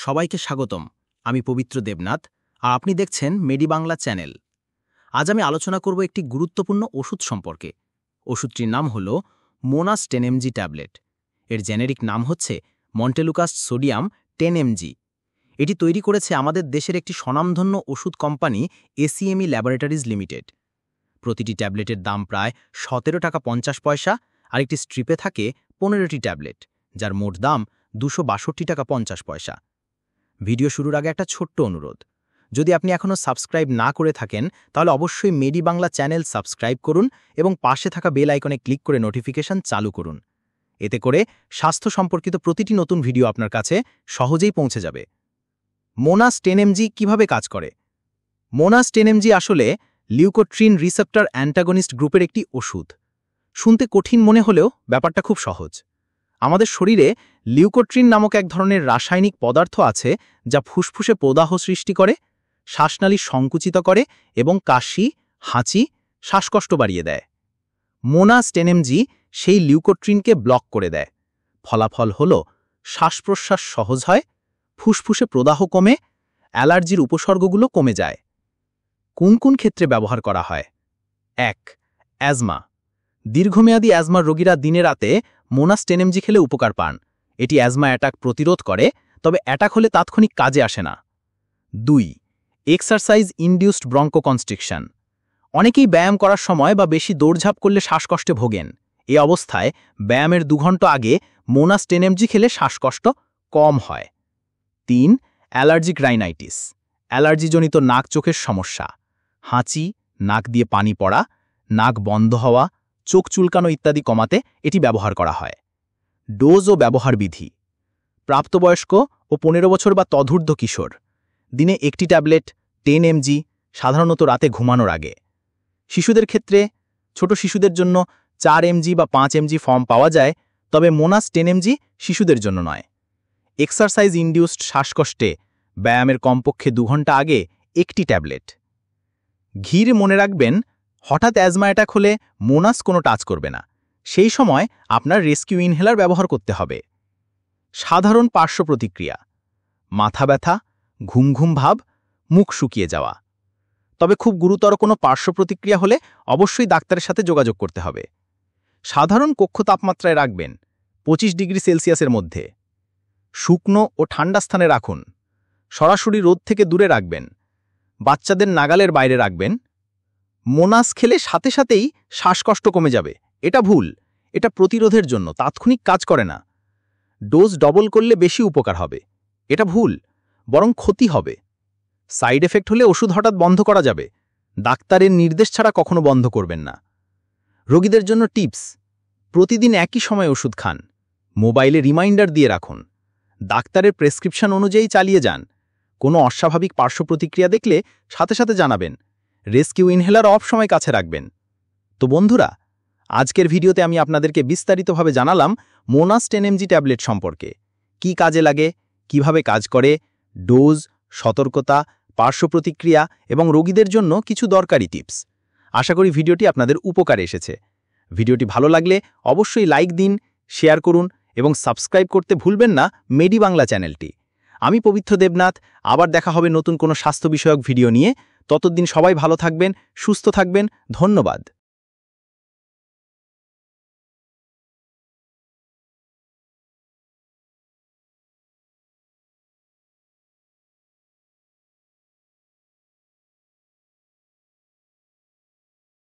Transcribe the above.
সবাইকে স্বাগতম। আমি পবিত্র দেবনাথ, আর আপনি দেখছেন মেডি বাংলা চ্যানেল। আজ আমি আলোচনা করব একটি গুরুত্বপূর্ণ ওষুধ সম্পর্কে। ওষুধটির নাম হল মোনাস 10mg ট্যাবলেট। এর জেনেরিক নাম হচ্ছে মন্টেলুকাস্ট সোডিয়াম 10mg। এটি তৈরি করেছে আমাদের দেশের একটি স্বনামধন্য ওষুধ কোম্পানি এসিএমই ল্যাবরেটরিজ লিমিটেড। প্রতিটি ট্যাবলেটের দাম প্রায় 17 টাকা 50 পয়সা, আর একটি স্ট্রিপে থাকে 15টি ট্যাবলেট, যার মোট দাম 262 টাকা 50 পয়সা। ভিডিও শুরুর আগে একটা ছোট্ট অনুরোধ, যদি আপনি এখনও সাবস্ক্রাইব না করে থাকেন তাহলে অবশ্যই মেডি বাংলা চ্যানেল সাবস্ক্রাইব করুন এবং পাশে থাকা বেল আইকনে ক্লিক করে নোটিফিকেশন চালু করুন। এতে করে স্বাস্থ্য সম্পর্কিত প্রতিটি নতুন ভিডিও আপনার কাছে সহজেই পৌঁছে যাবে। মোনাস 10mg কিভাবে কাজ করে? মোনাস 10mg আসলে লিউকোট্রিন রিসেপ্টর অ্যান্টাগনিস্ট গ্রুপের একটি ওষুধ। শুনতে কঠিন মনে হলেও ব্যাপারটা খুব সহজ। আমাদের শরীরে লিউকোট্রিন নামক এক ধরনের রাসায়নিক পদার্থ আছে যা ফুসফুসে প্রদাহ সৃষ্টি করে, শ্বাসনালী সংকুচিত করে এবং কাশি, হাঁচি, শ্বাসকষ্ট বাড়িয়ে দেয়। মোনাস 10mg সেই লিউকোট্রিনকে ব্লক করে দেয়। ফলাফল হল শ্বাসপ্রশ্বাস সহজ হয়, ফুসফুসে প্রদাহ কমে, অ্যালার্জির উপসর্গগুলো কমে যায়। কোন কোন ক্ষেত্রে ব্যবহার করা হয়? 1. অ্যাজমা। দীর্ঘমেয়াদী অ্যাজমার রোগীরা দিনে রাতে মোনাস 10mg খেলে উপকার পান। এটি অ্যাজমা অ্যাটাক প্রতিরোধ করে, তবে অ্যাটাক হলে তাৎক্ষণিক কাজে আসে না। 2. Exercise induced bronchoconstriction. অনেকেই ব্যায়াম করার সময় বা বেশি দৌড়ঝাঁপ করলে শ্বাসকষ্টে ভোগেন। এই অবস্থায় ব্যায়ামের 2 ঘন্টা আগে মোনাস 10mg খেলে শ্বাসকষ্ট কম হয়। 3. Allergic rhinitis. অ্যালার্জিজনিত নাক চোখের সমস্যা, হাঁচি, নাক দিয়ে পানি পড়া, নাক বন্ধ হওয়া, চোখ চুলকানো ইত্যাদি কমাতে এটি ব্যবহার করা হয়। ডোজ ও ব্যবহার বিধি। প্রাপ্তবয়স্ক ও 15 বছর বা তদূর্ধ্ব কিশোর দিনে একটি ট্যাবলেট 10mg, সাধারণত রাতে ঘুমানোর আগে। শিশুদের ক্ষেত্রে ছোট শিশুদের জন্য 4mg বা 5mg ফর্ম পাওয়া যায়, তবে মোনাস 10mg শিশুদের জন্য নয়। এক্সারসাইজ ইনডিউসড শ্বাসকষ্টে ব্যায়ামের কমপক্ষে 2 ঘন্টা আগে একটি ট্যাবলেট। ঘির মনে রাখবেন, হঠাৎ অ্যাজমা অ্যাটাক হলে মোনাস কোনো টাচ করবে না। সেই সময় আপনার রেস্কিউ ইনহেলার ব্যবহার করতে হবে। সাধারণ পার্শ্ব প্রতিক্রিয়া: মাথা ব্যথা, ঘুম ঘুম ভাব, মুখ শুকিয়ে যাওয়া। তবে খুব গুরুতর কোনো পার্শ্ব প্রতিক্রিয়া হলে অবশ্যই ডাক্তারের সাথে যোগাযোগ করতে হবে। সাধারণ কক্ষ তাপমাত্রায় রাখবেন, 25 ডিগ্রি সেলসিয়াসের মধ্যে। শুকনো ও ঠান্ডা স্থানে রাখুন। সরাসরি রোদ থেকে দূরে রাখবেন। বাচ্চাদের নাগালের বাইরে রাখবেন। মোনাস খেলে সাথে সাথেই শ্বাসকষ্ট কমে যাবে, এটা ভুল। এটা প্রতিরোধের জন্য, তাৎক্ষণিক কাজ করে না। ডোজ ডবল করলে বেশি উপকার হবে, এটা ভুল, বরং ক্ষতি হবে। সাইড এফেক্ট হলে ওষুধ হঠাৎ বন্ধ করা যাবে, ডাক্তারের নির্দেশ ছাড়া কখনো বন্ধ করবেন না। রোগীদের জন্য টিপস: প্রতিদিন একই সময় ওষুধ খান। মোবাইলে রিমাইন্ডার দিয়ে রাখুন। ডাক্তারের প্রেসক্রিপশন অনুযায়ী চালিয়ে যান। কোনো অস্বাভাবিক পার্শ্ব প্রতিক্রিয়া দেখলে সাথে সাথে জানাবেন। রেস্কিউ ইনহেলার অফ সময় কাছে রাখবেন। তো বন্ধুরা, আজকের ভিডিওতে আমি আপনাদেরকে বিস্তারিতভাবে জানালাম মোনাস 10mg ট্যাবলেট সম্পর্কে। কি কাজে লাগে, কিভাবে কাজ করে, ডোজ, সতর্কতা, পার্শ্ব প্রতিক্রিয়া এবং রোগীদের জন্য কিছু দরকারি টিপস। আশা করি ভিডিওটি আপনাদের উপকারে এসেছে। ভিডিওটি ভালো লাগলে অবশ্যই লাইক দিন, শেয়ার করুন এবং সাবস্ক্রাইব করতে ভুলবেন না মেডি বাংলা চ্যানেলটি। আমি পবিত্র দেবনাথ, আবার দেখা হবে নতুন কোনো স্বাস্থ্য বিষয়ক ভিডিও নিয়ে। ততদিন সবাই ভালো থাকবেন, সুস্থ থাকবেন। ধন্যবাদ।